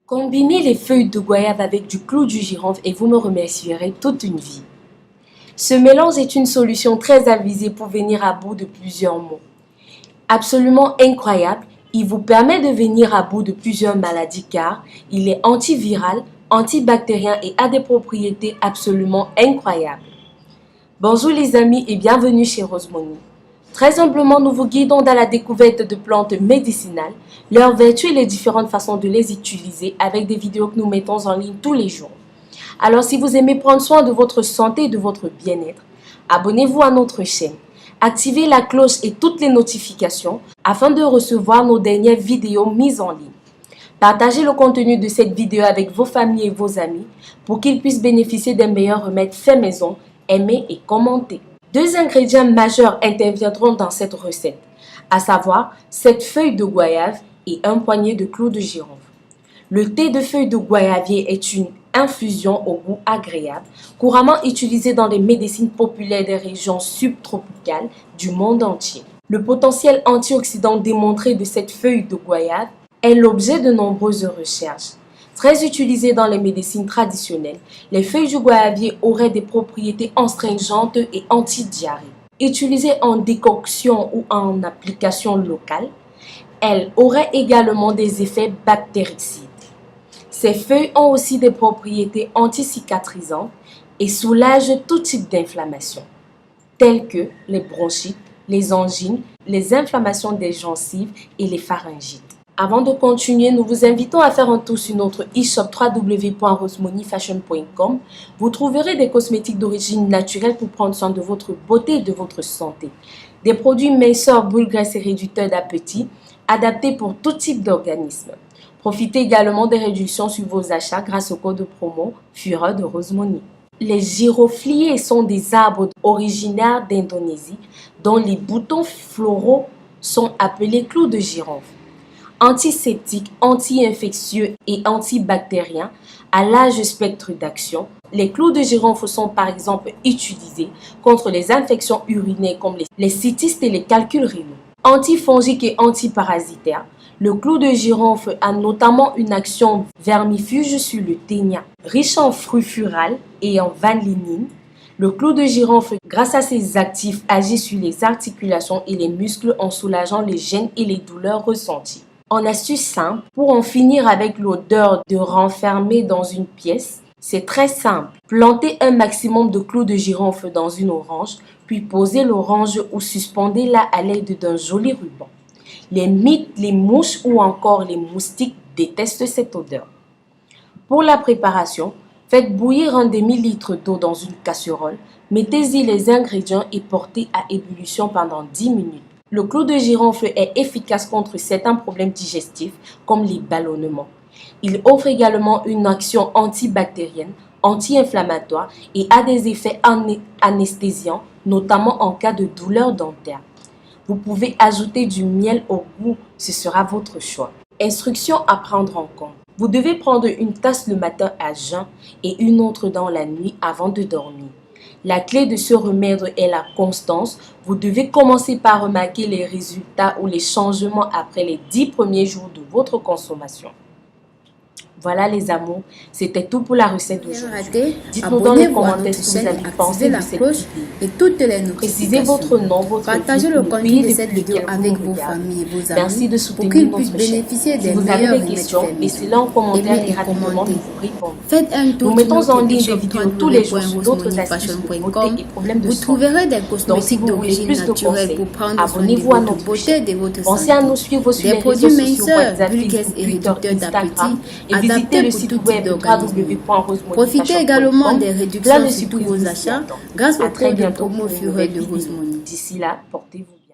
Combinez les feuilles de goyave avec du clou du girofle et vous me remercierez toute une vie. Ce mélange est une solution très avisée pour venir à bout de plusieurs maux. Absolument incroyable, il vous permet de venir à bout de plusieurs maladies car il est antiviral, antibactérien et a des propriétés absolument incroyables. Bonjour les amis et bienvenue chez Rosemony. Très humblement, nous vous guidons dans la découverte de plantes médicinales, leurs vertus et les différentes façons de les utiliser avec des vidéos que nous mettons en ligne tous les jours. Alors si vous aimez prendre soin de votre santé et de votre bien-être, abonnez-vous à notre chaîne. Activez la cloche et toutes les notifications afin de recevoir nos dernières vidéos mises en ligne. Partagez le contenu de cette vidéo avec vos familles et vos amis pour qu'ils puissent bénéficier des meilleurs remèdes faits maison, aimés et commentés. Deux ingrédients majeurs interviendront dans cette recette, à savoir cette feuille de goyave et un poignet de clous de girofle. Le thé de feuille de goyavier est une infusion au goût agréable, couramment utilisée dans les médecines populaires des régions subtropicales du monde entier. Le potentiel antioxydant démontré de cette feuille de goyave est l'objet de nombreuses recherches. Très utilisées dans les médecines traditionnelles, les feuilles du goyavier auraient des propriétés astringentes et anti-diarrhée. Utilisées en décoction ou en application locale, elles auraient également des effets bactéricides. Ces feuilles ont aussi des propriétés anti-cicatrisantes et soulagent tout type d'inflammation, telles que les bronchites, les angines, les inflammations des gencives et les pharyngites. Avant de continuer, nous vous invitons à faire un tour sur notre e-shop www.rosemonyfashion.com. Vous trouverez des cosmétiques d'origine naturelle pour prendre soin de votre beauté et de votre santé. Des produits minceurs, boules, graisses et réducteurs d'appétit, adaptés pour tout type d'organisme. Profitez également des réductions sur vos achats grâce au code promo Fureur de Rosemony. Les girofliers sont des arbres originaires d'Indonésie dont les boutons floraux sont appelés clous de girofle. Antiseptiques, anti-infectieux et antibactériens à large spectre d'action, les clous de girofle sont par exemple utilisés contre les infections urinaires comme les cystes et les calculs rénaux. Antifongique et antiparasitaire, le clou de girofle a notamment une action vermifuge sur le ténia. Riche en fructural et en vanilline, le clou de girofle, grâce à ses actifs, agit sur les articulations et les muscles en soulageant les gênes et les douleurs ressenties. En astuce simple, pour en finir avec l'odeur de renfermer dans une pièce, c'est très simple. Plantez un maximum de clous de girofle dans une orange, puis posez l'orange ou suspendez-la à l'aide d'un joli ruban. Les mites, les mouches ou encore les moustiques détestent cette odeur. Pour la préparation, faites bouillir un demi-litre d'eau dans une casserole, mettez-y les ingrédients et portez à ébullition pendant 10 minutes. Le clou de girofle est efficace contre certains problèmes digestifs comme les ballonnements. Il offre également une action antibactérienne, anti-inflammatoire et a des effets anesthésiants, notamment en cas de douleur dentaire. Vous pouvez ajouter du miel au goût, ce sera votre choix. Instructions à prendre en compte. Vous devez prendre une tasse le matin à jeun et une autre dans la nuit avant de dormir. La clé de ce remède est la constance. Vous devez commencer par remarquer les résultats ou les changements après les 10 premiers jours de votre consommation. Voilà les amours, c'était tout pour la recette d'aujourd'hui. Dites-nous dans les commentaires ce que vous avez pensé de cette vidéo. Et toutes les Précisez votre nom, votre partagez le contenu de cette vidéo avec vos familles et vos amis. Merci de pour qu'ils soutenir puissent notre chaîne. bénéficier Si des vous avez meilleurs des questions, remèdes laissez-les en commentaire Aimez et et rapidement commentez. nous vous répondons. Faites un tour Nous mettons sur en notre ligne des e-shop vidéos tous les jours sur d'autres astuces de beauté www.rosemonyfashion.com. et problèmes de Vous santé. trouverez des Donc si cosmétiques vous voulez d'origine plus de naturelle conseils, pour prendre soin de abonnez-vous à votre notre beauté chaîne. et de votre Pensez à santé. nous suivre sur Des les produits réseaux sociaux minceurs, WhatsApp, bulles, Facebook, et Twitter, réducteurs Instagram d'appétit, et visitez adaptés le pour site tout type web d'organisme. www.rosemonyfashion.com. Profitez également des Plein réductions de sur tous surprises vos vous y achats attendent. grâce À au très code bientôt promo pour une Fureur nouvelle de vidéo. Rosemony. D'ici là, portez-vous bien.